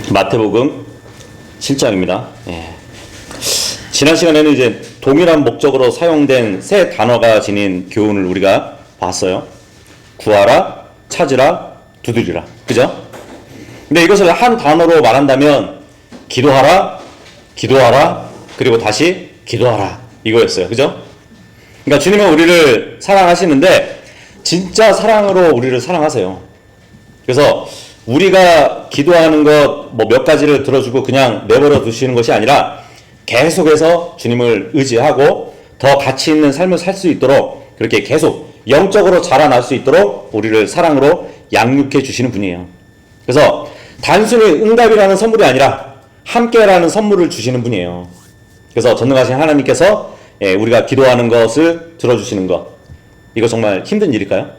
마태복음 7장입니다. 지난 시간에는 이제 동일한 목적으로 사용된 세 단어가 지닌 교훈을 우리가 봤어요. 구하라, 찾으라, 두드리라. 그죠? 근데 이것을 한 단어로 말한다면 기도하라, 기도하라, 그리고 다시 기도하라. 이거였어요. 그죠? 그러니까 주님은 우리를 사랑하시는데 진짜 사랑으로 우리를 사랑하세요. 그래서 우리가 기도하는 것 몇 가지를 들어주고 그냥 내버려 두시는 것이 아니라 계속해서 주님을 의지하고 더 가치 있는 삶을 살 수 있도록 그렇게 계속 영적으로 자라날 수 있도록 우리를 사랑으로 양육해 주시는 분이에요. 그래서 단순히 응답이라는 선물이 아니라 함께라는 선물을 주시는 분이에요. 그래서 전능하신 하나님께서 우리가 기도하는 것을 들어주시는 것, 이거 정말 힘든 일일까요?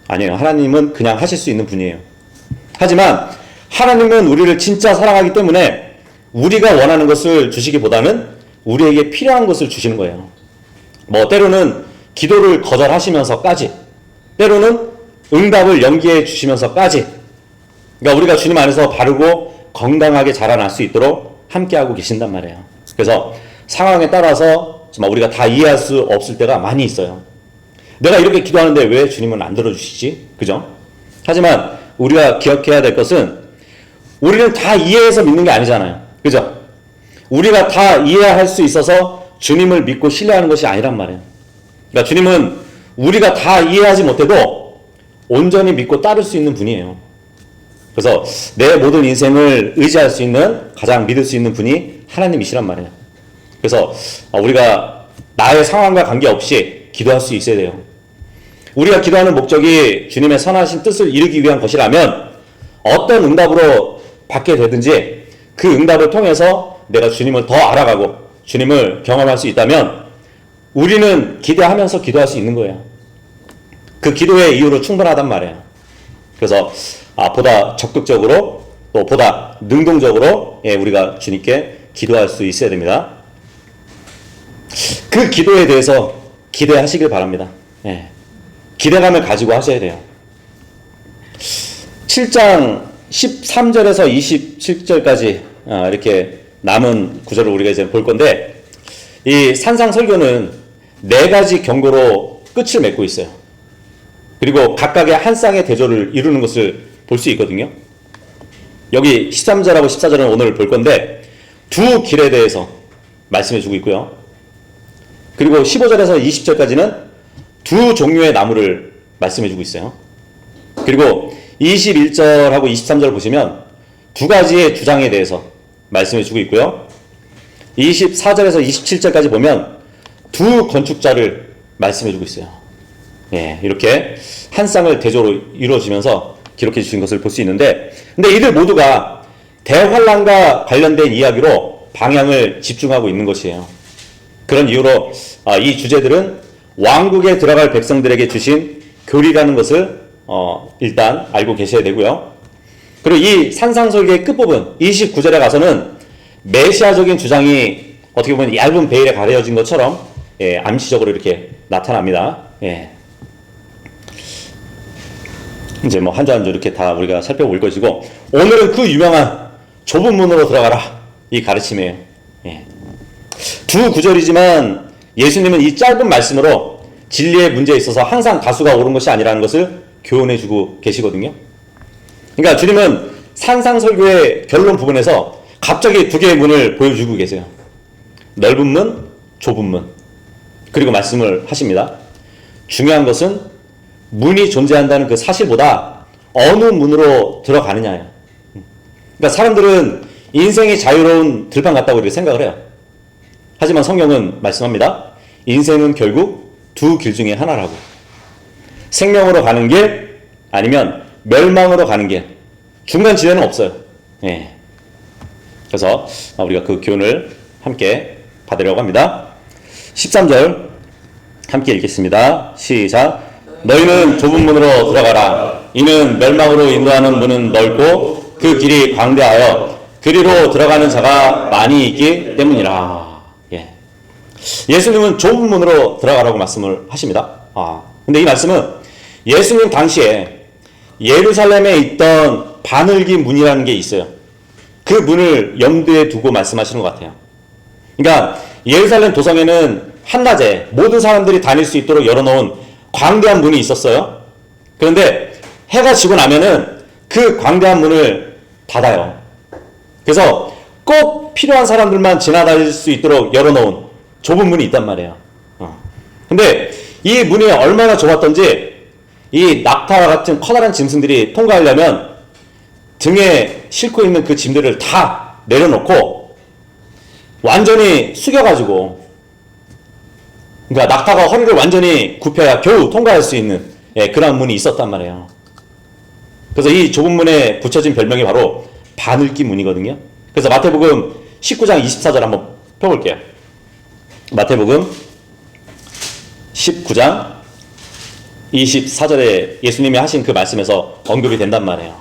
아니에요. 하나님은 그냥 하실 수 있는 분이에요. 하지만 하나님은 우리를 진짜 사랑하기 때문에 우리가 원하는 것을 주시기보다는 우리에게 필요한 것을 주시는 거예요. 때로는 기도를 거절하시면서까지, 때로는 응답을 연기해 주시면서까지, 그러니까 우리가 주님 안에서 바르고 건강하게 자라날 수 있도록 함께하고 계신단 말이에요. 그래서 상황에 따라서 정말 우리가 다 이해할 수 없을 때가 많이 있어요. 내가 이렇게 기도하는데 왜 주님은 안 들어주시지? 그죠? 하지만 우리가 기억해야 될 것은 우리는 다 이해해서 믿는 게 아니잖아요. 그죠? 우리가 다 이해할 수 있어서 주님을 믿고 신뢰하는 것이 아니란 말이에요. 그러니까 주님은 우리가 다 이해하지 못해도 온전히 믿고 따를 수 있는 분이에요. 그래서 내 모든 인생을 의지할 수 있는, 가장 믿을 수 있는 분이 하나님이시란 말이에요. 그래서 우리가 나의 상황과 관계없이 기도할 수 있어야 돼요. 우리가 기도하는 목적이 주님의 선하신 뜻을 이루기 위한 것이라면 어떤 응답으로 받게 되든지 그 응답을 통해서 내가 주님을 더 알아가고 주님을 경험할 수 있다면 우리는 기대하면서 기도할 수 있는 거예요. 그 기도의 이유로 충분하단 말이에요. 그래서 보다 적극적으로 또 보다 능동적으로 우리가 주님께 기도할 수 있어야 됩니다. 그 기도에 대해서 기대하시길 바랍니다. 기대감을 가지고 하셔야 돼요. 7장 13절에서 27절까지 이렇게 남은 구절을 우리가 이제 볼 건데, 이 산상설교는 4가지 경고로 끝을 맺고 있어요. 그리고 각각의 한 쌍의 대조를 이루는 것을 볼 수 있거든요. 여기 13절하고 14절은 오늘 볼 건데 두 길에 대해서 말씀해 주고 있고요. 그리고 15절에서 20절까지는 두 종류의 나무를 말씀해 주고 있어요. 그리고 21절하고 23절 보시면 두 가지의 주장에 대해서 말씀해 주고 있고요. 24절에서 27절까지 보면 두 건축자를 말씀해 주고 있어요. 이렇게 한 쌍을 대조로 이루어지면서 기록해 주신 것을 볼 수 있는데, 근데 이들 모두가 대환란과 관련된 이야기로 방향을 집중하고 있는 것이에요. 그런 이유로 이 주제들은 왕국에 들어갈 백성들에게 주신 교리라는 것을 일단 알고 계셔야 되고요. 그리고 이 산상설계의 끝부분 29절에 가서는 메시아적인 주장이 어떻게 보면 얇은 베일에 가려진 것처럼 암시적으로 이렇게 나타납니다. 이제 한 줄 한 줄 이렇게 다 우리가 살펴볼 것이고, 오늘은 그 유명한 좁은 문으로 들어가라, 이 가르침이에요. 두 구절이지만 예수님은 이 짧은 말씀으로 진리의 문제에 있어서 항상 다수가 옳은 것이 아니라는 것을 교훈해주고 계시거든요. 그러니까 주님은 산상설교의 결론 부분에서 갑자기 두 개의 문을 보여주고 계세요. 넓은 문, 좁은 문. 그리고 말씀을 하십니다. 중요한 것은 문이 존재한다는 그 사실보다 어느 문으로 들어가느냐예요. 그러니까 사람들은 인생이 자유로운 들판 같다고 이렇게 생각을 해요. 하지만 성경은 말씀합니다. 인생은 결국 두 길 중에 하나라고. 생명으로 가는 길, 아니면 멸망으로 가는 길. 중간 지대는 없어요. 그래서 우리가 그 교훈을 함께 받으려고 합니다. 13절 함께 읽겠습니다. 시작. 너희는 좁은 문으로 들어가라. 이는 멸망으로 인도하는 문은 넓고 그 길이 광대하여 그리로 들어가는 자가 많이 있기 때문이라. 예수님은 좁은 문으로 들어가라고 말씀을 하십니다. 근데 이 말씀은 예수님 당시에 예루살렘에 있던 바늘기 문이라는 게 있어요. 그 문을 염두에 두고 말씀하시는 것 같아요. 그러니까 예루살렘 도성에는 한낮에 모든 사람들이 다닐 수 있도록 열어놓은 광대한 문이 있었어요. 그런데 해가 지고 나면은 그 광대한 문을 닫아요. 그래서 꼭 필요한 사람들만 지나다닐 수 있도록 열어놓은 좁은 문이 있단 말이에요. 근데 이 문이 얼마나 좁았던지 이 낙타와 같은 커다란 짐승들이 통과하려면 등에 싣고 있는 그 짐들을 다 내려놓고 완전히 숙여가지고, 그러니까 낙타가 허리를 완전히 굽혀야 겨우 통과할 수 있는 그런 문이 있었단 말이에요. 그래서 이 좁은 문에 붙여진 별명이 바로 바늘기 문이거든요. 그래서 마태복음 19장 24절 한번 펴볼게요. 마태복음 19장 24절에 예수님이 하신 그 말씀에서 언급이 된단 말이에요.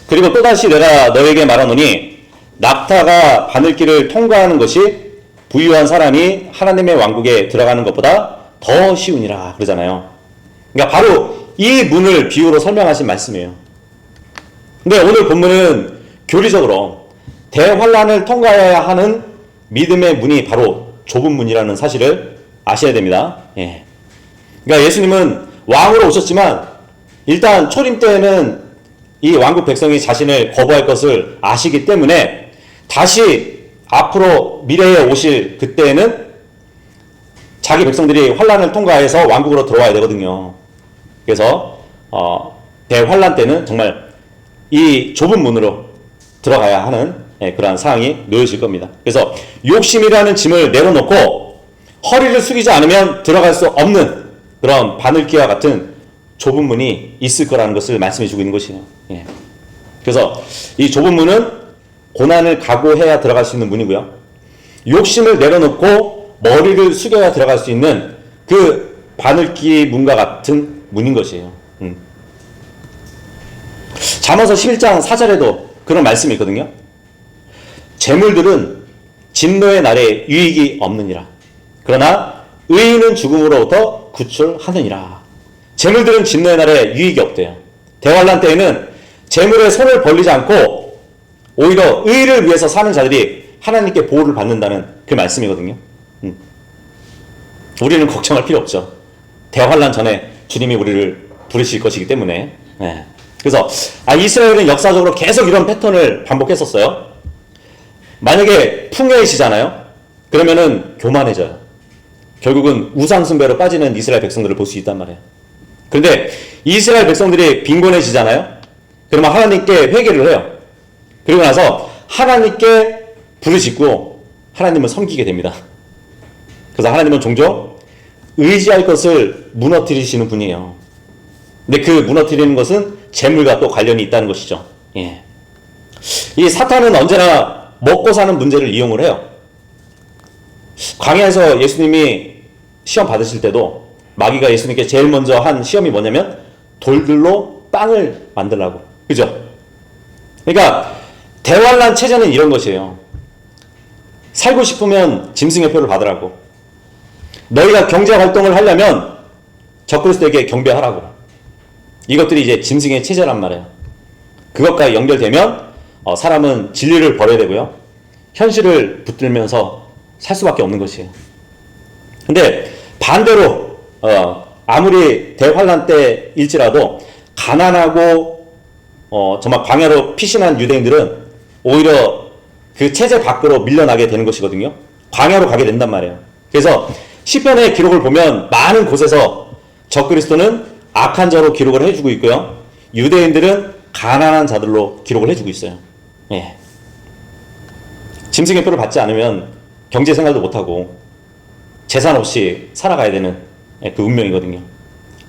그리고 또다시 내가 너에게 말하노니 낙타가 바늘길을 통과하는 것이 부유한 사람이 하나님의 왕국에 들어가는 것보다 더 쉬우니라 그러잖아요. 그러니까 바로 이 문을 비유로 설명하신 말씀이에요. 근데 오늘 본문은 교리적으로 대환란을 통과해야 하는 믿음의 문이 바로 좁은 문이라는 사실을 아셔야 됩니다. 그러니까 예수님은 왕으로 오셨지만 일단 초림 때에는 이 왕국 백성이 자신을 거부할 것을 아시기 때문에 다시 앞으로 미래에 오실 그때에는 자기 백성들이 환란을 통과해서 왕국으로 들어와야 되거든요. 그래서 대환란 때는 정말 이 좁은 문으로 들어가야 하는 그러한 상황이 놓여질 겁니다. 그래서 욕심이라는 짐을 내려놓고 허리를 숙이지 않으면 들어갈 수 없는 그런 바늘기와 같은 좁은 문이 있을 거라는 것을 말씀해 주고 있는 것이에요. 그래서 이 좁은 문은 고난을 각오해야 들어갈 수 있는 문이고요. 욕심을 내려놓고 머리를 숙여야 들어갈 수 있는 그 바늘기 문과 같은 문인 것이에요. 잠언서 11장 4절에도 그런 말씀이 있거든요. 재물들은 진노의 날에 유익이 없느니라. 그러나 의인은 죽음으로부터 구출하느니라. 재물들은 진노의 날에 유익이 없대요. 대환란 때에는 재물에 손을 벌리지 않고 오히려 의를 위해서 사는 자들이 하나님께 보호를 받는다는 그 말씀이거든요. 우리는 걱정할 필요 없죠. 대환란 전에 주님이 우리를 부르실 것이기 때문에. 그래서 이스라엘은 역사적으로 계속 이런 패턴을 반복했었어요. 만약에 풍요해지잖아요. 그러면은 교만해져요. 결국은 우상숭배로 빠지는 이스라엘 백성들을 볼 수 있단 말이에요. 그런데 이스라엘 백성들이 빈곤해지잖아요. 그러면 하나님께 회개를 해요. 그리고 나서 하나님께 부르짖고 하나님을 섬기게 됩니다. 그래서 하나님은 종종 의지할 것을 무너뜨리시는 분이에요. 근데 그 무너뜨리는 것은 재물과 또 관련이 있다는 것이죠. 이 사탄은 언제나 먹고 사는 문제를 이용을 해요. 광야에서 예수님이 시험 받으실 때도 마귀가 예수님께 제일 먼저 한 시험이 뭐냐면 돌들로 빵을 만들라고. 그죠? 그러니까 대환란 체제는 이런 것이에요. 살고 싶으면 짐승의 표를 받으라고. 너희가 경제 활동을 하려면 적그리스도에게 경배하라고. 이것들이 이제 짐승의 체제란 말이에요. 그것과 연결되면 사람은 진리를 버려야 되고요. 현실을 붙들면서 살 수밖에 없는 것이에요. 근데 반대로 아무리 대환란 때일지라도 가난하고 정말 광야로 피신한 유대인들은 오히려 그 체제 밖으로 밀려나게 되는 것이거든요. 광야로 가게 된단 말이에요. 그래서 시편의 기록을 보면 많은 곳에서 적그리스도는 악한 자로 기록을 해주고 있고요. 유대인들은 가난한 자들로 기록을 해주고 있어요. 짐승의 표를 받지 않으면 경제생활도 못하고 재산 없이 살아가야 되는 그 운명이거든요.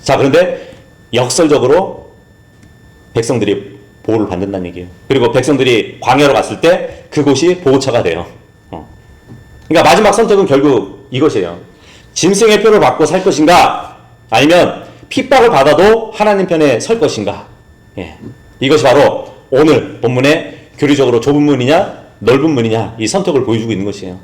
자, 그런데 역설적으로 백성들이 보호를 받는다는 얘기예요. 그리고 백성들이 광야로 갔을 때 그곳이 보호처가 돼요. 그러니까 마지막 선택은 결국 이것이에요. 짐승의 표를 받고 살 것인가, 아니면 핍박을 받아도 하나님 편에 설 것인가. 이것이 바로 오늘 본문의 교리적으로 좁은 문이냐 넓은 문이냐 이 선택을 보여주고 있는 것이에요.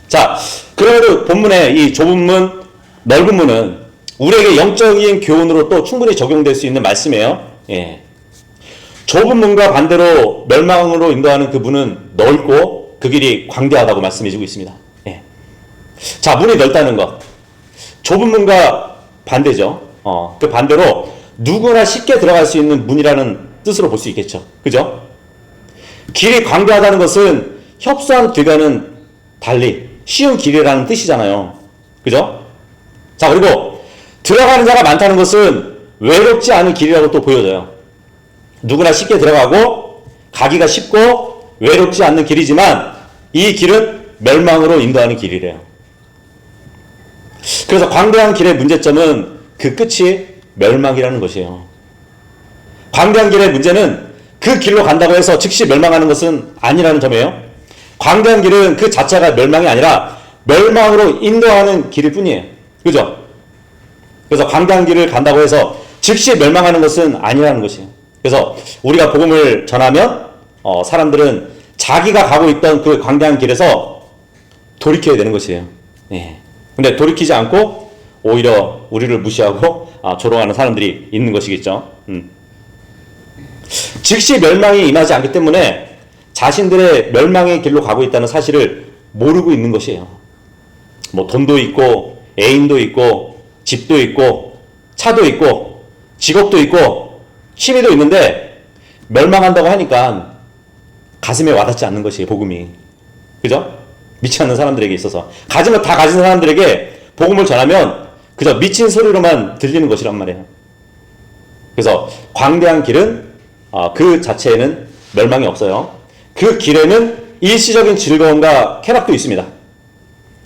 자, 그래도 본문의 이 좁은 문, 넓은 문은 우리에게 영적인 교훈으로 또 충분히 적용될 수 있는 말씀이에요. 좁은 문과 반대로 멸망으로 인도하는 그 문은 넓고 그 길이 광대하다고 말씀해주고 있습니다. 예. 자, 문이 넓다는 것. 좁은 문과 반대죠. 그 반대로 누구나 쉽게 들어갈 수 있는 문이라는 뜻으로 볼 수 있겠죠. 그죠? 길이 광대하다는 것은 협소한 길과는 달리 쉬운 길이라는 뜻이잖아요. 그죠? 자, 그리고 들어가는 자가 많다는 것은 외롭지 않은 길이라고 또 보여져요. 누구나 쉽게 들어가고 가기가 쉽고 외롭지 않는 길이지만 이 길은 멸망으로 인도하는 길이래요. 그래서 광대한 길의 문제점은 그 끝이 멸망이라는 것이에요. 광대한 길의 문제는 그 길로 간다고 해서 즉시 멸망하는 것은 아니라는 점이에요. 광대한 길은 그 자체가 멸망이 아니라 멸망으로 인도하는 길일 뿐이에요. 그죠? 그래서 광대한 길을 간다고 해서 즉시 멸망하는 것은 아니라는 것이에요. 그래서 우리가 복음을 전하면 사람들은 자기가 가고 있던 그 광대한 길에서 돌이켜야 되는 것이에요. 예. 근데 돌이키지 않고 오히려 우리를 무시하고 조롱하는 사람들이 있는 것이겠죠. 즉시 멸망이 임하지 않기 때문에 자신들의 멸망의 길로 가고 있다는 사실을 모르고 있는 것이에요. 뭐 돈도 있고 애인도 있고 집도 있고 차도 있고 직업도 있고 취미도 있는데 멸망한다고 하니까 가슴에 와닿지 않는 것이에요. 복음이. 그죠? 믿지 않는 사람들에게 있어서 가진 거 다 가진 사람들에게 복음을 전하면 그저 미친 소리로만 들리는 것이란 말이에요. 그래서 광대한 길은 그 자체에는 멸망이 없어요. 그 길에는 일시적인 즐거움과 쾌락도 있습니다.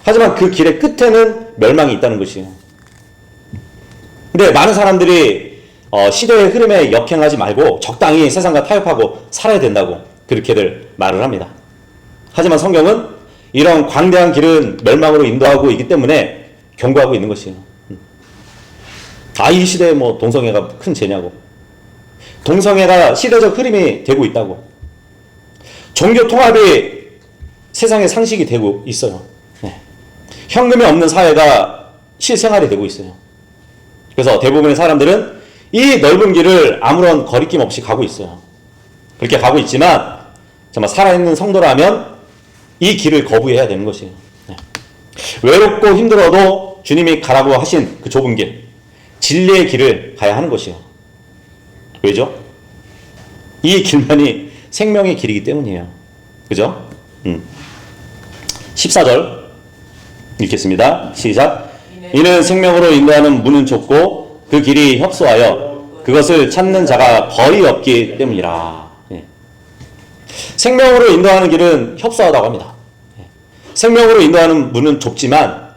하지만 그 길의 끝에는 멸망이 있다는 것이에요. 근데 많은 사람들이 시대의 흐름에 역행하지 말고 적당히 세상과 타협하고 살아야 된다고 그렇게들 말을 합니다. 하지만 성경은 이런 광대한 길은 멸망으로 인도하고 있기 때문에 경고하고 있는 것이에요. 이 시대에 뭐 동성애가 큰 죄냐고. 동성애가 시대적 흐름이 되고 있다고. 종교 통합이 세상의 상식이 되고 있어요. 네. 현금이 없는 사회가 실생활이 되고 있어요. 그래서 대부분의 사람들은 이 넓은 길을 아무런 거리낌 없이 가고 있어요. 그렇게 가고 있지만 정말 살아있는 성도라면 이 길을 거부해야 되는 것이에요. 네. 외롭고 힘들어도 주님이 가라고 하신 그 좁은 길, 진리의 길을 가야 하는 것이에요. 왜죠? 이 길만이 생명의 길이기 때문이에요. 그죠? 14절 읽겠습니다. 시작. 이는 생명으로 인도하는 문은 좁고 그 길이 협소하여 그것을 찾는 자가 거의 없기 때문이라. 예. 생명으로 인도하는 길은 협소하다고 합니다. 예. 생명으로 인도하는 문은 좁지만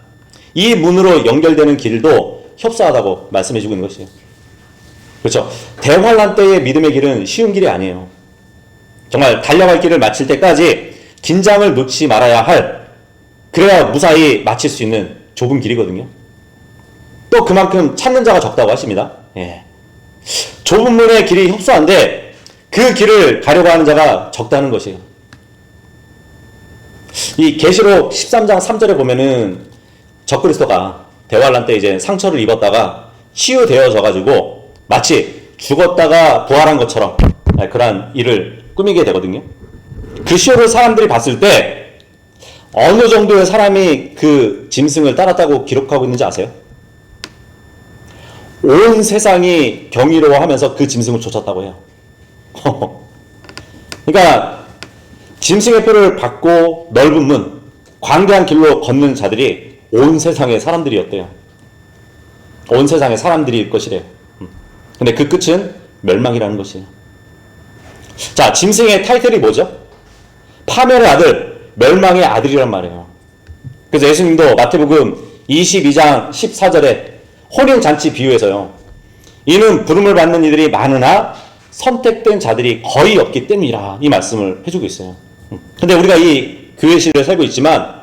이 문으로 연결되는 길도 협소하다고 말씀해주고 있는 것이에요. 그렇죠. 대환란 때의 믿음의 길은 쉬운 길이 아니에요. 정말 달려갈 길을 마칠 때까지 긴장을 놓지 말아야 할, 그래야 무사히 마칠 수 있는 좁은 길이거든요. 또 그만큼 찾는 자가 적다고 하십니다. 예. 좁은 문의 길이 협소한데 그 길을 가려고 하는 자가 적다는 것이에요. 이 계시록 13장 3절에 보면은 적그리스도가 대환란 때 이제 상처를 입었다가 치유되어져 가지고 마치 죽었다가 부활한 것처럼 그러한 일을 꾸미게 되거든요. 그 시호를 사람들이 봤을 때 어느 정도의 사람이 그 짐승을 따랐다고 기록하고 있는지 아세요? 온 세상이 경이로워하면서 그 짐승을 쫓았다고 해요. 그러니까 짐승의 표를 받고 넓은 문, 광대한 길로 걷는 자들이 온 세상의 사람들이었대요. 온 세상의 사람들일 것이래요. 근데 그 끝은 멸망이라는 것이에요. 자, 짐승의 타이틀이 뭐죠? 파멸의 아들, 멸망의 아들이란 말이에요. 그래서 예수님도 마태복음 22장 14절에 혼인잔치 비유에서요, 이는 부름을 받는 이들이 많으나 선택된 자들이 거의 없기 때문이라, 이 말씀을 해주고 있어요. 근데 우리가 이 교회 시대를 살고 있지만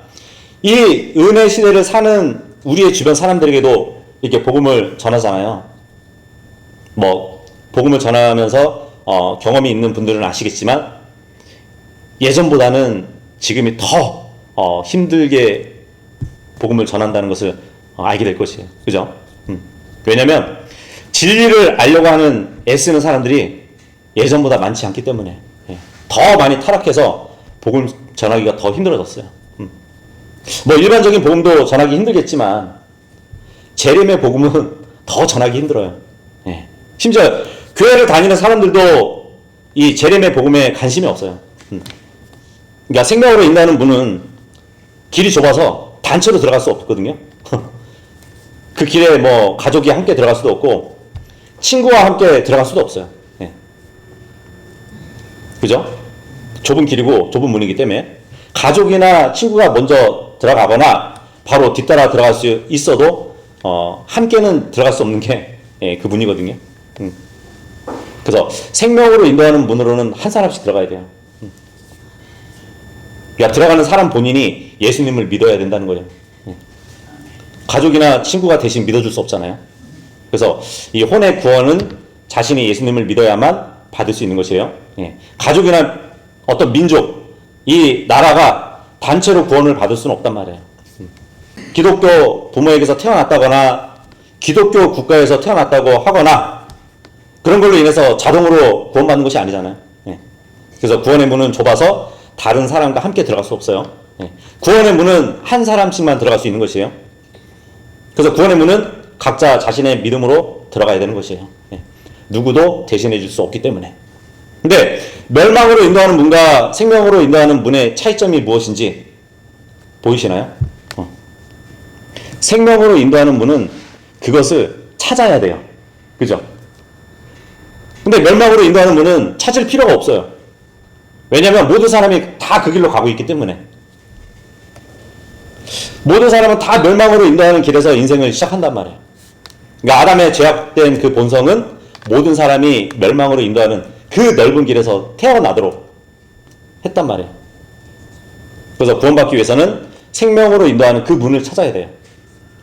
이 은혜 시대를 사는 우리의 주변 사람들에게도 이렇게 복음을 전하잖아요. 뭐 복음을 전하면서 경험이 있는 분들은 아시겠지만 예전보다는 지금이 더 힘들게 복음을 전한다는 것을 알게 될 것이에요. 그죠? 왜냐면 진리를 알려고 하는 애쓰는 사람들이 예전보다 많지 않기 때문에 더 많이 타락해서 복음 전하기가 더 힘들어졌어요. 뭐 일반적인 복음도 전하기 힘들겠지만 재림의 복음은 더 전하기 힘들어요. 심지어 교회를 다니는 사람들도 이 재림의 복음에 관심이 없어요. 그러니까 생명으로 인도하는 문은 길이 좁아서 단체로 들어갈 수 없거든요. 그 길에 뭐 가족이 함께 들어갈 수도 없고 친구와 함께 들어갈 수도 없어요. 그죠? 좁은 길이고 좁은 문이기 때문에 가족이나 친구가 먼저 들어가거나 바로 뒤따라 들어갈 수 있어도 함께는 들어갈 수 없는 게 그 문이거든요. 그래서 생명으로 인도하는 문으로는 한 사람씩 들어가야 돼요. 그러니까 들어가는 사람 본인이 예수님을 믿어야 된다는 거예요. 가족이나 친구가 대신 믿어줄 수 없잖아요. 그래서 이 혼의 구원은 자신이 예수님을 믿어야만 받을 수 있는 것이에요. 가족이나 어떤 민족, 이 나라가 단체로 구원을 받을 수는 없단 말이에요. 기독교 부모에게서 태어났다거나 기독교 국가에서 태어났다고 하거나 그런 걸로 인해서 자동으로 구원받는 것이 아니잖아요. 그래서 구원의 문은 좁아서 다른 사람과 함께 들어갈 수 없어요. 구원의 문은 한 사람씩만 들어갈 수 있는 것이에요. 그래서 구원의 문은 각자 자신의 믿음으로 들어가야 되는 것이에요. 누구도 대신해 줄 수 없기 때문에. 근데 멸망으로 인도하는 문과 생명으로 인도하는 문의 차이점이 무엇인지 보이시나요? 생명으로 인도하는 문은 그것을 찾아야 돼요. 그죠? 근데 멸망으로 인도하는 문은 찾을 필요가 없어요. 왜냐하면 모든 사람이 다 그 길로 가고 있기 때문에. 모든 사람은 다 멸망으로 인도하는 길에서 인생을 시작한단 말이에요. 그러니까 아담의 죄악된 그 본성은 모든 사람이 멸망으로 인도하는 그 넓은 길에서 태어나도록 했단 말이에요. 그래서 구원받기 위해서는 생명으로 인도하는 그 문을 찾아야 돼요.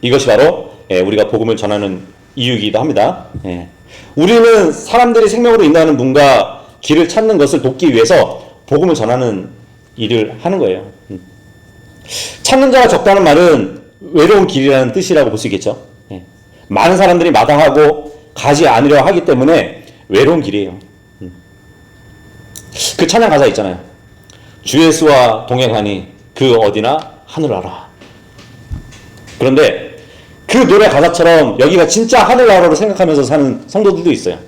이것이 바로 우리가 복음을 전하는 이유이기도 합니다. 우리는 사람들이 생명으로 인도하는 문과 길을 찾는 것을 돕기 위해서 복음을 전하는 일을 하는 거예요. 찾는 자가 적다는 말은 외로운 길이라는 뜻이라고 볼 수 있겠죠. 많은 사람들이 마다하고 가지 않으려 하기 때문에 외로운 길이에요. 그 찬양 가사 있잖아요. 주 예수와 동행하니 그 어디나 하늘나라. 그런데 그 노래 가사처럼 여기가 진짜 하늘나라로 생각하면서 사는 성도들도 있어요.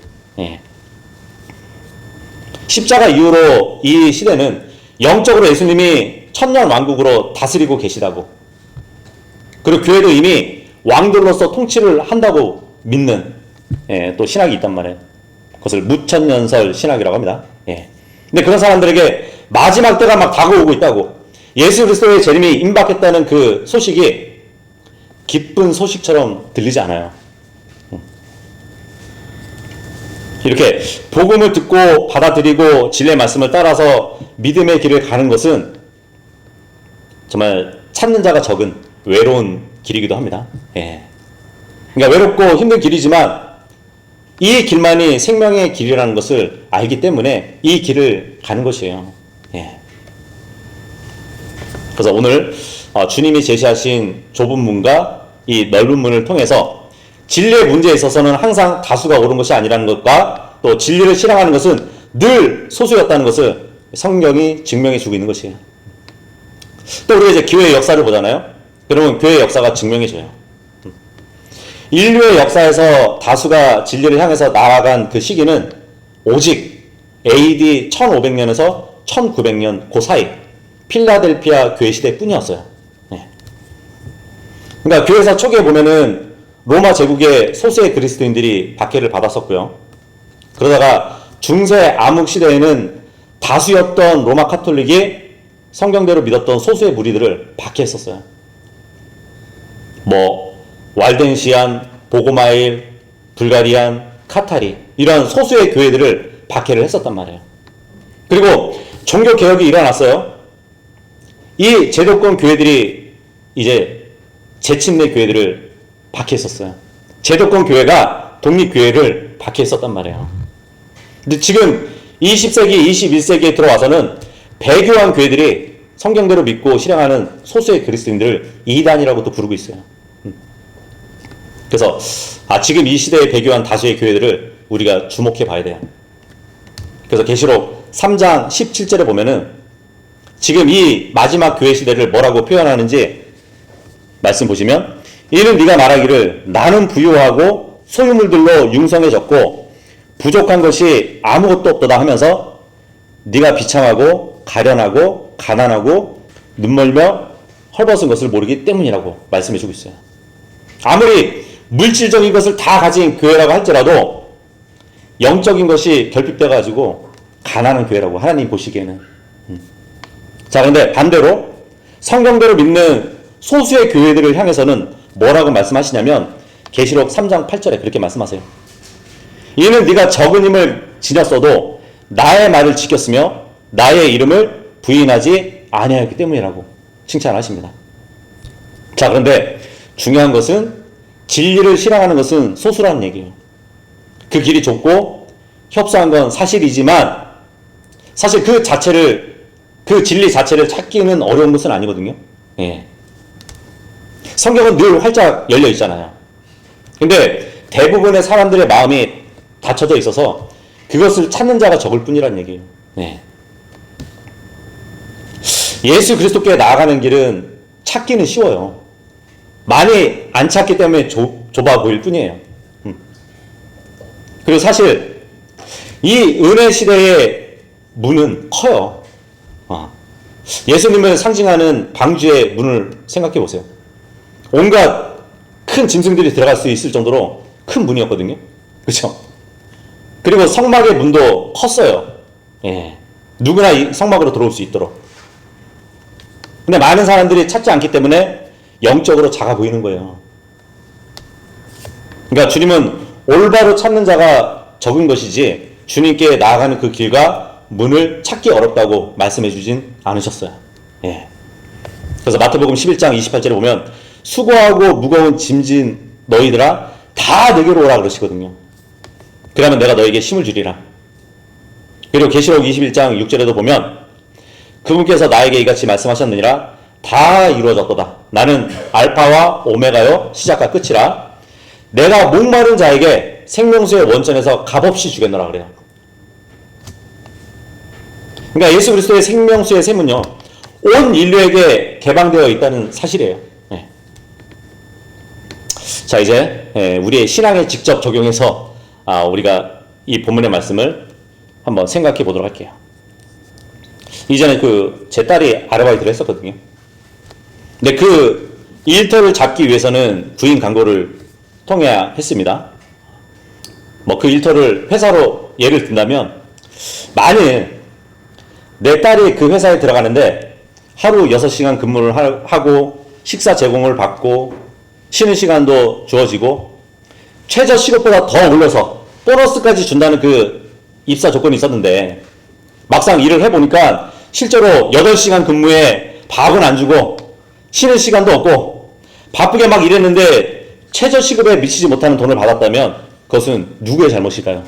십자가 이후로 이 시대는 영적으로 예수님이 천년 왕국으로 다스리고 계시다고, 그리고 교회도 이미 왕들로서 통치를 한다고 믿는 또 신학이 있단 말이에요. 그것을 무천년설 신학이라고 합니다. 근데 그런 사람들에게 마지막 때가 막 다가오고 있다고, 예수 그리스도의 재림이 임박했다는 그 소식이 기쁜 소식처럼 들리지 않아요. 이렇게 복음을 듣고 받아들이고 진리의 말씀을 따라서 믿음의 길을 가는 것은 정말 찾는 자가 적은 외로운 길이기도 합니다. 그러니까 외롭고 힘든 길이지만 이 길만이 생명의 길이라는 것을 알기 때문에 이 길을 가는 것이에요. 그래서 오늘 주님이 제시하신 좁은 문과 이 넓은 문을 통해서 진리의 문제에 있어서는 항상 다수가 옳은 것이 아니라는 것과 또 진리를 실행하는 것은 늘 소수였다는 것을 성경이 증명해 주고 있는 것이에요. 또 우리가 이제 교회의 역사를 보잖아요. 그러면 교회의 역사가 증명해 줘요. 인류의 역사에서 다수가 진리를 향해서 나아간 그 시기는 오직 AD 1500년에서 1900년 그 사이 필라델피아 교회 시대뿐이었어요. 그러니까 교회사 초기에 보면은 로마 제국의 소수의 그리스도인들이 박해를 받았었고요. 그러다가 중세 암흑 시대에는 다수였던 로마 카톨릭이 성경대로 믿었던 소수의 무리들을 박해했었어요. 뭐 왈덴시안, 보고마일, 불가리안, 카타리, 이런 소수의 교회들을 박해를 했었단 말이에요. 그리고 종교 개혁이 일어났어요. 이 제도권 교회들이 이제 재침내 교회들을 박해했었어요. 제도권 교회가 독립교회를 박해했었단 말이에요. 근데 지금 20세기, 21세기에 들어와서는 배교한 교회들이 성경대로 믿고 실행하는 소수의 그리스도인들을 이단이라고도 부르고 있어요. 그래서 지금 이 시대에 배교한 다수의 교회들을 우리가 주목해 봐야 돼요. 그래서 계시록 3장 17절에 보면은 지금 이 마지막 교회 시대를 뭐라고 표현하는지 말씀 보시면, 이는 네가 말하기를 나는 부유하고 소유물들로 융성해졌고 부족한 것이 아무것도 없도다 하면서 네가 비참하고 가련하고 가난하고 눈멀며 헐벗은 것을 모르기 때문이라고 말씀해주고 있어요. 아무리 물질적인 것을 다 가진 교회라고 할지라도 영적인 것이 결핍돼가지고 가난한 교회라고 하나님 보시기에는. 자, 그런데 반대로 성경대로 믿는 소수의 교회들을 향해서는 뭐라고 말씀하시냐면 계시록 3장 8절에 그렇게 말씀하세요. 이는 네가 적은 힘을 지녔어도 나의 말을 지켰으며 나의 이름을 부인하지 아니하였기 때문이라고 칭찬하십니다. 자, 그런데 중요한 것은 진리를 실행하는 것은 소수라는 얘기예요. 그 길이 좁고 협소한 건 사실이지만 사실 그 진리 자체를 찾기는 어려운 것은 아니거든요. 예. 성경은 늘 활짝 열려 있잖아요. 근데 대부분의 사람들의 마음이 닫혀져 있어서 그것을 찾는 자가 적을 뿐이라는 얘기예요. 네. 예수 그리스도께 나아가는 길은 찾기는 쉬워요. 많이 안 찾기 때문에 좁아 보일 뿐이에요. 그리고 사실 이 은혜 시대의 문은 커요. 예수님을 상징하는 방주의 문을 생각해 보세요. 온갖 큰 짐승들이 들어갈 수 있을 정도로 큰 문이었거든요. 그렇죠? 그리고 성막의 문도 컸어요. 예. 누구나 이 성막으로 들어올 수 있도록. 근데 많은 사람들이 찾지 않기 때문에 영적으로 작아 보이는 거예요. 그러니까 주님은 올바로 찾는 자가 적은 것이지 주님께 나아가는 그 길과 문을 찾기 어렵다고 말씀해 주진 않으셨어요. 예. 그래서 마태복음 11장 28절에 보면 수고하고 무거운 짐진 너희들아 다 내게로 오라 그러시거든요. 그러면 내가 너에게 힘을 주리라. 그리고 계시록 21장 6절에도 보면 그분께서 나에게 이같이 말씀하셨느니라 다 이루어졌도다. 나는 알파와 오메가요 시작과 끝이라. 내가 목마른 자에게 생명수의 원천에서 값없이 주겠노라 그래요. 그러니까 예수 그리스도의 생명수의 샘은요 온 인류에게 개방되어 있다는 사실이에요. 네. 자, 이제 우리의 신앙에 직접 적용해서 우리가 이 본문의 말씀을 한번 생각해 보도록 할게요. 이전에 제 딸이 아르바이트를 했었거든요. 근데 그 일터를 잡기 위해서는 구인 광고를 통해야 했습니다. 그 일터를 회사로 예를 든다면, 만일 내 딸이 그 회사에 들어가는데 하루 6시간 근무를 하고 식사 제공을 받고 쉬는 시간도 주어지고 최저 시급보다 더 올려서 보너스까지 준다는 그 입사 조건이 있었는데, 막상 일을 해보니까 실제로 8시간 근무에 밥은 안 주고 쉬는 시간도 없고 바쁘게 막 일했는데 최저 시급에 미치지 못하는 돈을 받았다면 그것은 누구의 잘못일까요?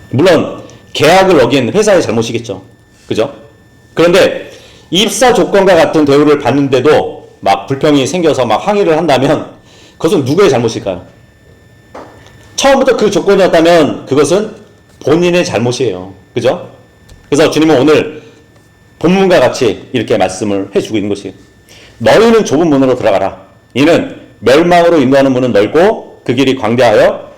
물론 계약을 어긴 회사의 잘못이겠죠. 그죠? 그런데 입사 조건과 같은 대우를 받는데도 막 불평이 생겨서 막 항의를 한다면 그것은 누구의 잘못일까요? 처음부터 그 조건이었다면 그것은 본인의 잘못이에요. 그죠? 그래서 주님은 오늘 본문과 같이 이렇게 말씀을 해주고 있는 것이에요. 너희는 좁은 문으로 들어가라. 이는 멸망으로 인도하는 문은 넓고 그 길이 광대하여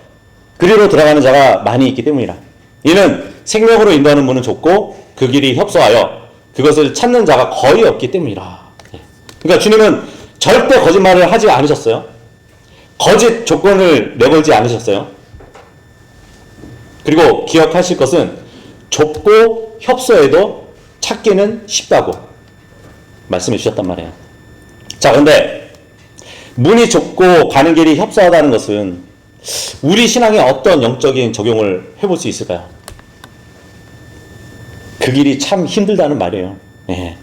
그리로 들어가는 자가 많이 있기 때문이라. 이는 생명으로 인도하는 문은 좁고 그 길이 협소하여 그것을 찾는 자가 거의 없기 때문이라. 그러니까 주님은 절대 거짓말을 하지 않으셨어요. 거짓 조건을 내걸지 않으셨어요. 그리고 기억하실 것은 좁고 협소해도 찾기는 쉽다고 말씀해 주셨단 말이에요. 자, 그런데 문이 좁고 가는 길이 협소하다는 것은 우리 신앙에 어떤 영적인 적용을 해볼 수 있을까요? 그 길이 참 힘들다는 말이에요. 예.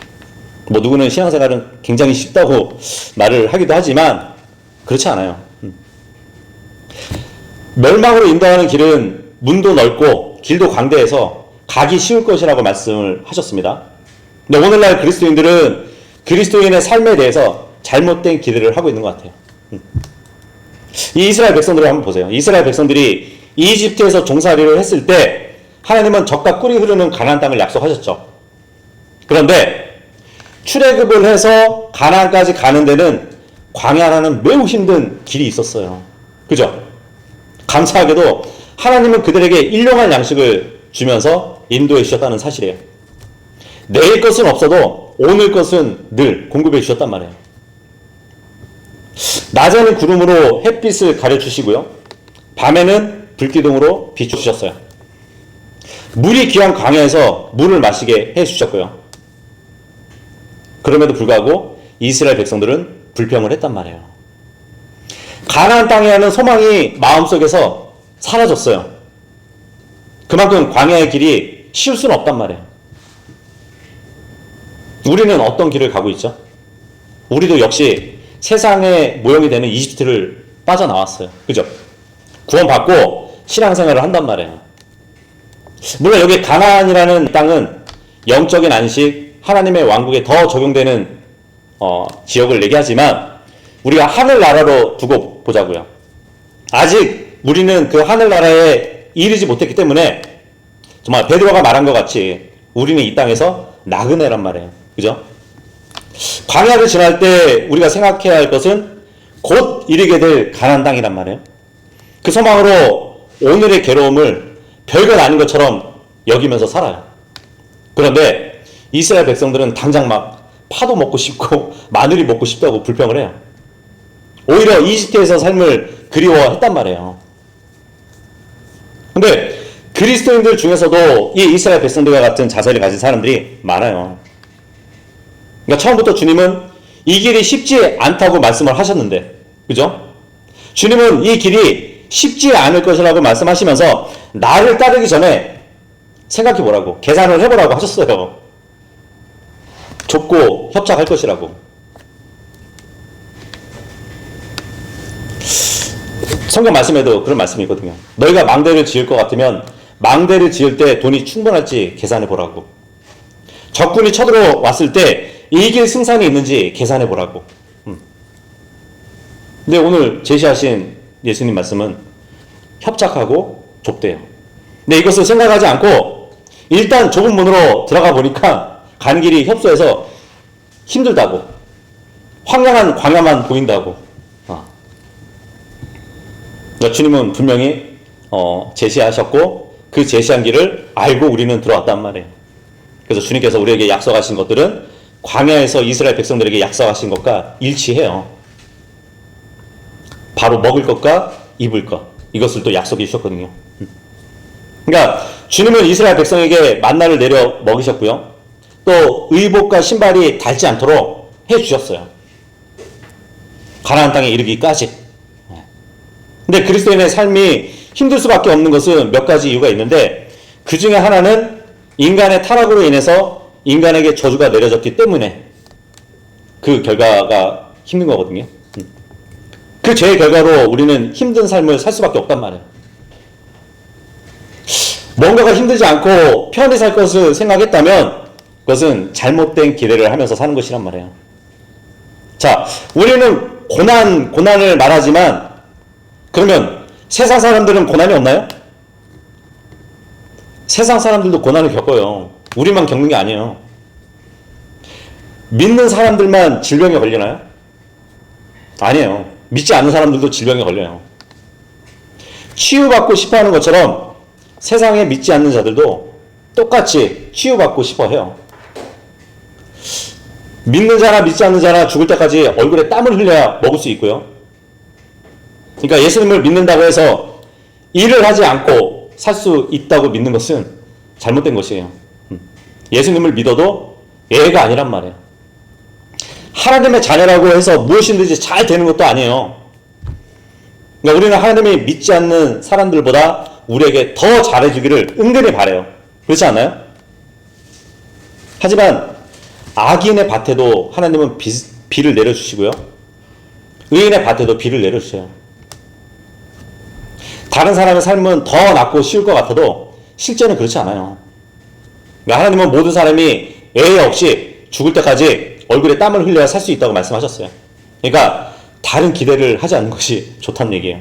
누구는 신앙생활은 굉장히 쉽다고 말을 하기도 하지만 그렇지 않아요. 멸망으로 인도하는 길은 문도 넓고 길도 광대해서 가기 쉬울 것이라고 말씀을 하셨습니다. 근데 오늘날 그리스도인들은 그리스도인의 삶에 대해서 잘못된 기대를 하고 있는 것 같아요. 이 이스라엘 백성들을 한번 보세요. 이스라엘 백성들이 이집트에서 종살이를 했을 때 하나님은 젖과 꿀이 흐르는 가나안 땅을 약속하셨죠. 그런데 출애굽을 해서 가나안까지 가는 데는 광야라는 매우 힘든 길이 있었어요. 그죠? 감사하게도 하나님은 그들에게 일용할 양식을 주면서 인도해 주셨다는 사실이에요. 내일 것은 없어도 오늘 것은 늘 공급해 주셨단 말이에요. 낮에는 구름으로 햇빛을 가려주시고요. 밤에는 불기둥으로 비추셨어요. 물이 귀한 광야에서 물을 마시게 해주셨고요. 그럼에도 불구하고 이스라엘 백성들은 불평을 했단 말이에요. 가나안 땅에 하는 소망이 마음속에서 사라졌어요. 그만큼 광야의 길이 쉬울 수는 없단 말이에요. 우리는 어떤 길을 가고 있죠? 우리도 역시 세상의 모형이 되는 이집트를 빠져나왔어요. 그죠? 구원받고 신앙생활을 한단 말이에요. 물론 여기 가나안이라는 땅은 영적인 안식, 하나님의 왕국에 더 적용되는 지역을 얘기하지만 우리가 하늘나라로 두고 보자고요. 아직 우리는 그 하늘나라에 이르지 못했기 때문에 정말 베드로가 말한 것 같이 우리는 이 땅에서 나그네란 말이에요. 그죠? 광야를 지날 때 우리가 생각해야 할 것은 곧 이르게 될 가나안 땅이란 말이에요. 그 소망으로 오늘의 괴로움을 별것 아닌 것처럼 여기면서 살아요. 그런데 이스라엘 백성들은 당장 막 파도 먹고 싶고 마늘이 먹고 싶다고 불평을 해요. 오히려 이집트에서 삶을 그리워했단 말이에요. 근데 그리스도인들 중에서도 이 이스라엘 백성들과 같은 자세를 가진 사람들이 많아요. 그러니까 처음부터 주님은 이 길이 쉽지 않다고 말씀을 하셨는데, 그죠? 주님은 이 길이 쉽지 않을 것이라고 말씀하시면서 나를 따르기 전에 생각해 보라고, 계산을 해보라고 하셨어요. 좁고 협착할 것이라고. 성경 말씀에도 그런 말씀이 있거든요. 너희가 망대를 지을 것 같으면 망대를 지을 때 돈이 충분할지 계산해 보라고. 적군이 쳐들어왔을 때 이길 승산이 있는지 계산해 보라고. 근데 오늘 제시하신 예수님 말씀은 협착하고 좁대요. 근데 이것을 생각하지 않고 일단 좁은 문으로 들어가 보니까 가는 길이 협소해서 힘들다고, 황량한 광야만 보인다고. 그러니까 주님은 분명히 제시하셨고 그 제시한 길을 알고 우리는 들어왔단 말이에요. 그래서 주님께서 우리에게 약속하신 것들은 광야에서 이스라엘 백성들에게 약속하신 것과 일치해요. 바로 먹을 것과 입을 것, 이것을 또 약속해 주셨거든요. 그러니까 주님은 이스라엘 백성에게 만나를 내려 먹이셨고요. 또 의복과 신발이 닳지 않도록 해 주셨어요. 가나안 땅에 이르기까지. 근데 그리스도인의 삶이 힘들 수밖에 없는 것은 몇 가지 이유가 있는데, 그 중에 하나는 인간의 타락으로 인해서 인간에게 저주가 내려졌기 때문에 그 결과가 힘든 거거든요. 그 죄의 결과로 우리는 힘든 삶을 살 수밖에 없단 말이에요. 뭔가가 힘들지 않고 편히 살 것을 생각했다면 그것은 잘못된 기대를 하면서 사는 것이란 말이에요. 자, 우리는 고난을 말하지만 그러면 세상 사람들은 고난이 없나요? 세상 사람들도 고난을 겪어요. 우리만 겪는 게 아니에요. 믿는 사람들만 질병에 걸리나요? 아니에요. 믿지 않는 사람들도 질병에 걸려요. 치유받고 싶어 하는 것처럼 세상에 믿지 않는 자들도 똑같이 치유받고 싶어 해요. 믿는 자나 믿지 않는 자나 죽을 때까지 얼굴에 땀을 흘려야 먹을 수 있고요. 그러니까 예수님을 믿는다고 해서 일을 하지 않고 살 수 있다고 믿는 것은 잘못된 것이에요. 예수님을 믿어도 예가 아니란 말이에요. 하나님의 자녀라고 해서 무엇이든지 잘 되는 것도 아니에요. 그러니까 우리는 하나님이 믿지 않는 사람들보다 우리에게 더 잘해주기를 은근히 바라요. 그렇지 않나요? 하지만 악인의 밭에도 하나님은 비를 내려주시고요. 의인의 밭에도 비를 내려주세요. 다른 사람의 삶은 더 낫고 쉬울 것 같아도 실제는 그렇지 않아요. 그러니까 하나님은 모든 사람이 예외 없이 죽을 때까지 얼굴에 땀을 흘려야 살 수 있다고 말씀하셨어요. 그러니까 다른 기대를 하지 않는 것이 좋다는 얘기예요.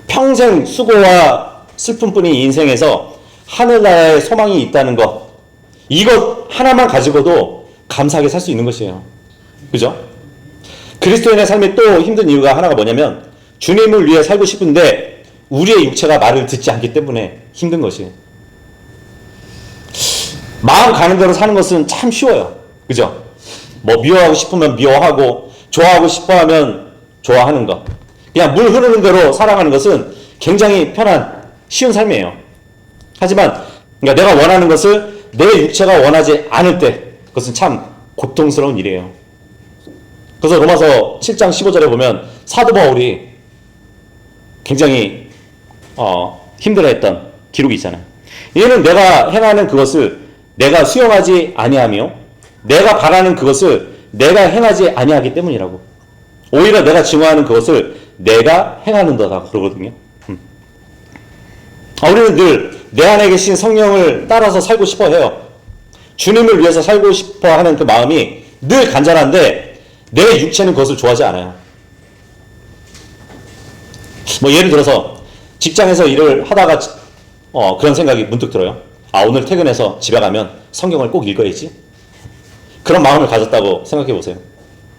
평생 수고와 슬픔뿐인 인생에서 하늘나라의 소망이 있다는 것, 이것 하나만 가지고도 감사하게 살 수 있는 것이에요. 그죠? 그리스도인의 삶이 또 힘든 이유가 하나가 뭐냐면 주님을 위해 살고 싶은데 우리의 육체가 말을 듣지 않기 때문에 힘든 것이에요. 마음 가는 대로 사는 것은 참 쉬워요. 그죠? 뭐 미워하고 싶으면 미워하고 좋아하고 싶어하면 좋아하는 것, 그냥 물 흐르는 대로 살아가는 것은 굉장히 편한 쉬운 삶이에요. 하지만 그러니까 내가 원하는 것을 내 육체가 원하지 않을 때 그것은 참 고통스러운 일이에요. 그래서 로마서 7장 15절에 보면 사도 바울이 굉장히 힘들어했던 기록이 있잖아요. 이는 내가 행하는 그것을 내가 수용하지 아니하며 내가 바라는 그것을 내가 행하지 아니하기 때문이라고. 오히려 내가 증오하는 그것을 내가 행하는도다 그러거든요. 우리는 늘 내 안에 계신 성령을 따라서 살고 싶어 해요. 주님을 위해서 살고 싶어 하는 그 마음이 늘 간절한데 내 육체는 그것을 좋아하지 않아요. 뭐 예를 들어서 직장에서 일을 하다가 그런 생각이 문득 들어요. 오늘 퇴근해서 집에 가면 성경을 꼭 읽어야지. 그런 마음을 가졌다고 생각해 보세요.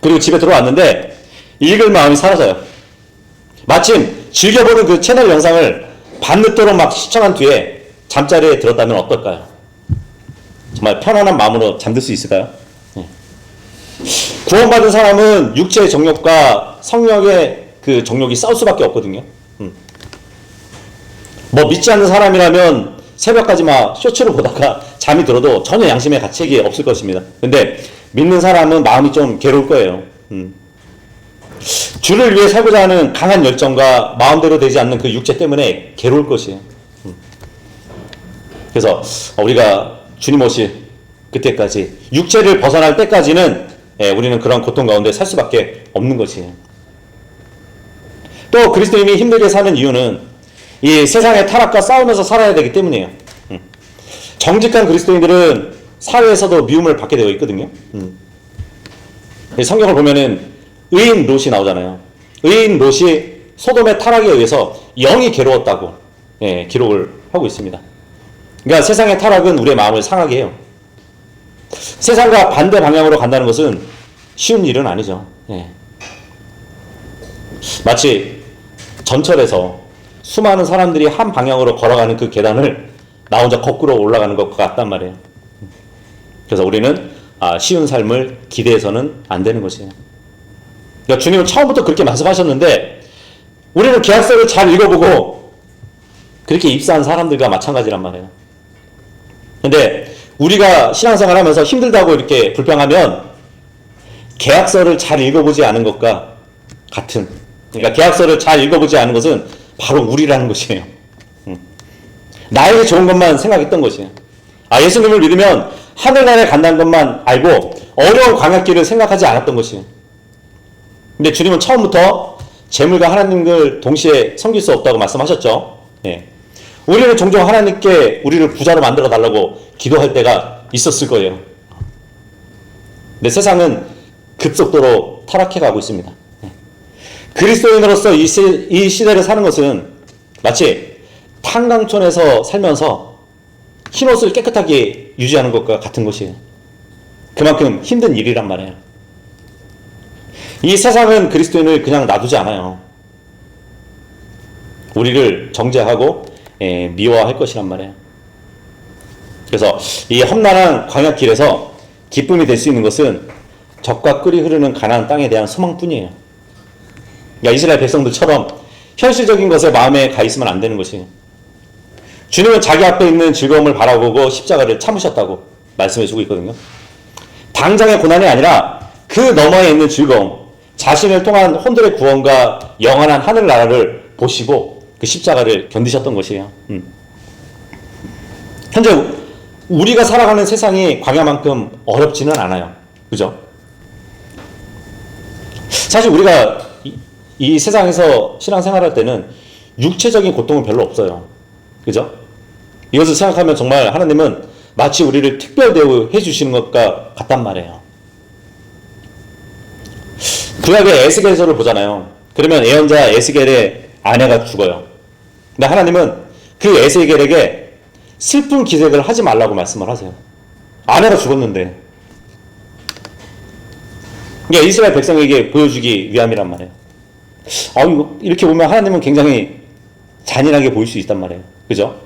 그리고 집에 들어왔는데 읽을 마음이 사라져요. 마침 즐겨보는 그 채널 영상을 밤늦도록 막 시청한 뒤에 잠자리에 들었다면 어떨까요? 정말 편안한 마음으로 잠들 수 있을까요? 구원받은 사람은 육체의 정욕과 성령의 그 정욕이 싸울 수밖에 없거든요. 뭐 믿지 않는 사람이라면 새벽까지 막 쇼츠를 보다가 잠이 들어도 전혀 양심의 가책이 없을 것입니다. 근데 믿는 사람은 마음이 좀 괴로울 거예요. 주를 위해 살고자 하는 강한 열정과 마음대로 되지 않는 그 육체 때문에 괴로울 것이에요. 그래서 우리가 주님 오실 그때까지 육체를 벗어날 때까지는 우리는 그런 고통 가운데 살 수밖에 없는 것이에요. 또 그리스도인이 힘들게 사는 이유는 이 세상의 타락과 싸우면서 살아야 되기 때문이에요. 정직한 그리스도인들은 사회에서도 미움을 받게 되어 있거든요. 성경을 보면은 의인 롯이 나오잖아요. 의인 롯이 소돔의 타락에 의해서 영이 괴로웠다고 기록을 하고 있습니다. 그러니까 세상의 타락은 우리의 마음을 상하게 해요. 세상과 반대 방향으로 간다는 것은 쉬운 일은 아니죠. 마치 전철에서 수많은 사람들이 한 방향으로 걸어가는 그 계단을 나 혼자 거꾸로 올라가는 것 같단 말이에요. 그래서 우리는 쉬운 삶을 기대해서는 안 되는 것이에요. 그러니까 주님은 처음부터 그렇게 말씀하셨는데 우리는 계약서를 잘 읽어보고 그렇게 입사한 사람들과 마찬가지란 말이에요. 근데 우리가 신앙생활 하면서 힘들다고 이렇게 불평하면 계약서를 잘 읽어보지 않은 것과 같은, 그러니까 계약서를 잘 읽어보지 않은 것은 바로 우리라는 것이에요. 나에게 좋은 것만 생각했던 것이에요. 예수님을 믿으면 하늘나라에 간다는 것만 알고 어려운 광야길을 생각하지 않았던 것이에요. 근데 주님은 처음부터 재물과 하나님을 동시에 섬길 수 없다고 말씀하셨죠. 우리는 종종 하나님께 우리를 부자로 만들어 달라고 기도할 때가 있었을 거예요. 근데 세상은 급속도로 타락해 가고 있습니다. 그리스도인으로서 이 시대를 사는 것은 마치 탄광촌에서 살면서 흰옷을 깨끗하게 유지하는 것과 같은 것이에요. 그만큼 힘든 일이란 말이에요. 이 세상은 그리스도인을 그냥 놔두지 않아요. 우리를 정죄하고 미워할 것이란 말이에요. 그래서 이 험난한 광야길에서 기쁨이 될 수 있는 것은 젖과 꿀이 흐르는 가나안 땅에 대한 소망뿐이에요. 그러니까 이스라엘 백성들처럼 현실적인 것에 마음에 가 있으면 안 되는 것이에요. 주님은 자기 앞에 있는 즐거움을 바라보고 십자가를 참으셨다고 말씀해주고 있거든요. 당장의 고난이 아니라 그 너머에 있는 즐거움, 자신을 통한 혼들의 구원과 영원한 하늘나라를 보시고 그 십자가를 견디셨던 것이에요. 현재 우리가 살아가는 세상이 광야만큼 어렵지는 않아요. 그죠? 사실 우리가 이 세상에서 신앙생활할 때는 육체적인 고통은 별로 없어요. 그죠? 이것을 생각하면 정말 하나님은 마치 우리를 특별 대우해 주시는 것과 같단 말이에요. 구약의 에스겔서를 보잖아요. 그러면 예언자 에스겔의 아내가 죽어요. 근데 하나님은 그 에스겔에게 슬픈 기색을 하지 말라고 말씀을 하세요. 아내가 죽었는데. 그러니까 이스라엘 백성에게 보여주기 위함이란 말이에요. 이렇게 보면 하나님은 굉장히 잔인하게 보일 수 있단 말이에요. 그죠?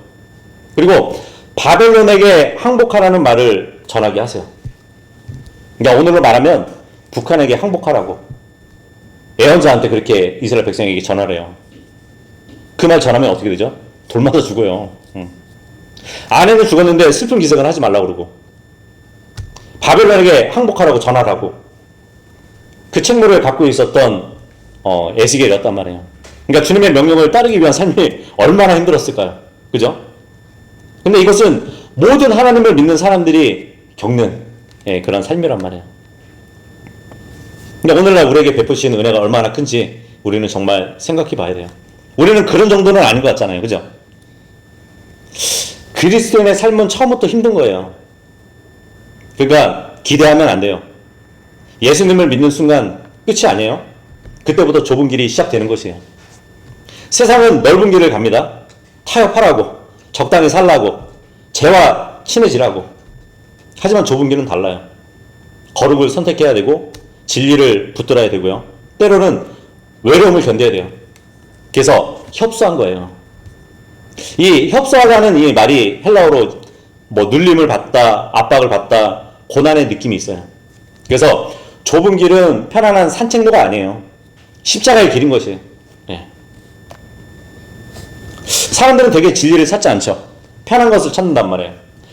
그리고 바벨론에게 항복하라는 말을 전하게 하세요. 그러니까 오늘로 말하면 북한에게 항복하라고 예언자한테 그렇게 이스라엘 백성에게 전하래요. 그 말 전하면 어떻게 되죠? 돌 맞아 죽어요. 아내는 죽었는데 슬픈 기색을 하지 말라고 그러고 바벨론에게 항복하라고 전하라고 그 책무를 갖고 있었던 에스겔이었단 말이에요. 그러니까 주님의 명령을 따르기 위한 삶이 얼마나 힘들었을까요? 그죠? 근데 이것은 모든 하나님을 믿는 사람들이 겪는 그런 삶이란 말이에요. 근데 오늘날 우리에게 베푸시는 은혜가 얼마나 큰지 우리는 정말 생각해 봐야 돼요. 우리는 그런 정도는 아닌 것 같잖아요. 그죠? 그리스도인의 삶은 처음부터 힘든 거예요. 그러니까 기대하면 안 돼요. 예수님을 믿는 순간 끝이 아니에요. 그때부터 좁은 길이 시작되는 것이에요. 세상은 넓은 길을 갑니다. 타협하라고, 적당히 살라고, 죄와 친해지라고. 하지만 좁은 길은 달라요. 거룩을 선택해야 되고 진리를 붙들어야 되고요. 때로는 외로움을 견뎌야 돼요. 그래서 협소한 거예요. 이 협소하다는 이 말이 헬라어로 눌림을 받다, 압박을 받다, 고난의 느낌이 있어요. 그래서 좁은 길은 편안한 산책로가 아니에요. 십자가의 길인 것이에요. 사람들은 되게 진리를 찾지 않죠. 편한 것을 찾는단 말이에요.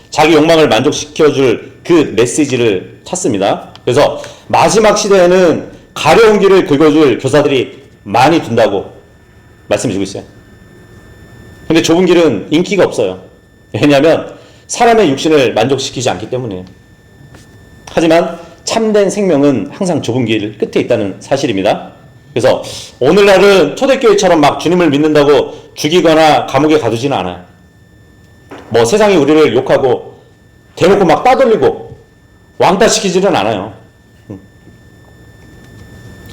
자기 욕망을 만족시켜줄 그 메시지를 찾습니다. 그래서 마지막 시대에는 가려운 길을 긁어줄 교사들이 많이 둔다고 말씀해 주고 있어요. 근데 좁은 길은 인기가 없어요. 왜냐하면 사람의 육신을 만족시키지 않기 때문이에요. 하지만 참된 생명은 항상 좁은 길 끝에 있다는 사실입니다. 그래서 오늘날은 초대교회처럼 막 주님을 믿는다고 죽이거나 감옥에 가두지는 않아요. 세상이 우리를 욕하고 대놓고 막 따돌리고 왕따시키지는 않아요.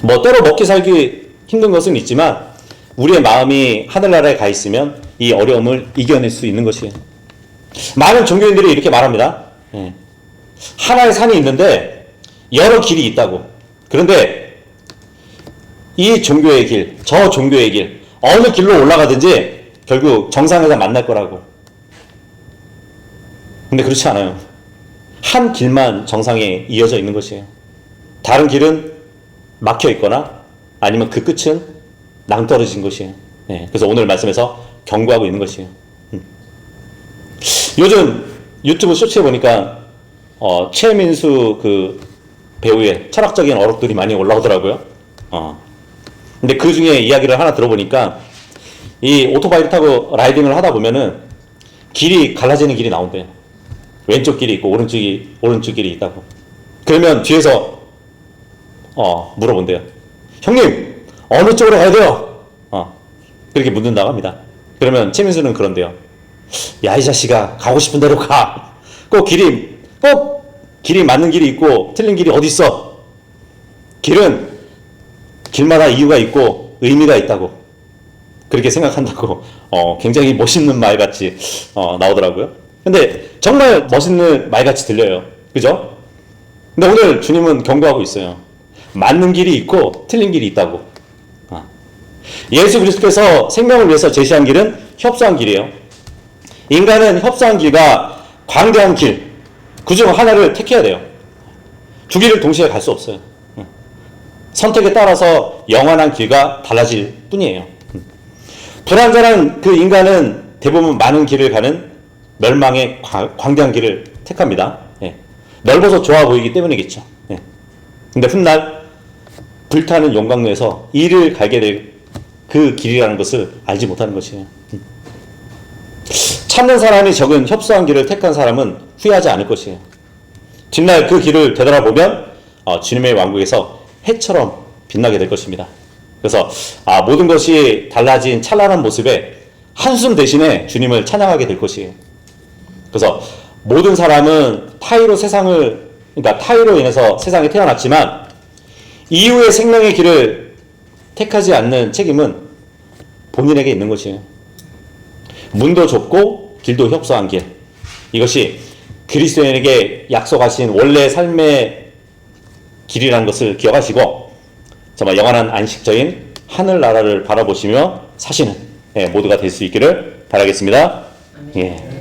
때로 먹기 살기 힘든 것은 있지만 우리의 마음이 하늘나라에 가 있으면 이 어려움을 이겨낼 수 있는 것이에요. 많은 종교인들이 이렇게 말합니다. 하나의 산이 있는데 여러 길이 있다고. 그런데 이 종교의 길, 저 종교의 길, 어느 길로 올라가든지 결국 정상에서 만날 거라고. 근데 그렇지 않아요. 한 길만 정상에 이어져 있는 것이에요. 다른 길은 막혀 있거나 아니면 그 끝은 낭떠러진 것이에요. 그래서 오늘 말씀에서 경고하고 있는 것이에요. 요즘 유튜브 쇼츠에 보니까 최민수 그 배우의 철학적인 어록들이 많이 올라오더라고요. 근데 그 중에 이야기를 하나 들어보니까 이 오토바이를 타고 라이딩을 하다 보면은 길이 갈라지는 길이 나온대요. 왼쪽 길이 있고 오른쪽 길이 있다고. 그러면 뒤에서 물어본대요. 형님 어느 쪽으로 가야 돼요? 그렇게 묻는다고 합니다. 그러면 최민수는 그런데요. 야, 이 자식아, 가고 싶은 대로 가. 꼭 길이 맞는 길이 있고 틀린 길이 어디 있어? 길은 길마다 이유가 있고 의미가 있다고. 그렇게 생각한다고. 굉장히 멋있는 말같이 나오더라고요. 근데 정말 멋있는 말같이 들려요. 그죠? 근데 오늘 주님은 경고하고 있어요. 맞는 길이 있고 틀린 길이 있다고. 예수 그리스도께서 생명을 위해서 제시한 길은 협소한 길이에요. 인간은 협소한 길과 광대한 길, 그중 하나를 택해야 돼요. 두 길을 동시에 갈 수 없어요. 선택에 따라서 영원한 길과 달라질 뿐이에요. 불완전한 그 인간은 대부분 많은 길을 가는 멸망의 광대한 길을 택합니다. 넓어서 좋아 보이기 때문이겠죠. 근데 훗날 불타는 용광로에서 이를 갈게 될 그 길이라는 것을 알지 못하는 것이에요. 참는 사람이 적은 협소한 길을 택한 사람은 후회하지 않을 것이에요. 뒷날 그 길을 되돌아보면 주님의 왕국에서 해처럼 빛나게 될 것입니다. 그래서 모든 것이 달라진 찬란한 모습에 한숨 대신에 주님을 찬양하게 될 것이에요. 그래서 모든 사람은 타의로 인해서 세상에 태어났지만 이후의 생명의 길을 택하지 않는 책임은 본인에게 있는 것이에요. 문도 좁고 길도 협소한 길. 이것이 그리스도인에게 약속하신 원래 삶의 길이라는 것을 기억하시고 정말 영원한 안식처인 하늘나라를 바라보시며 사시는 모두가 될 수 있기를 바라겠습니다. 예.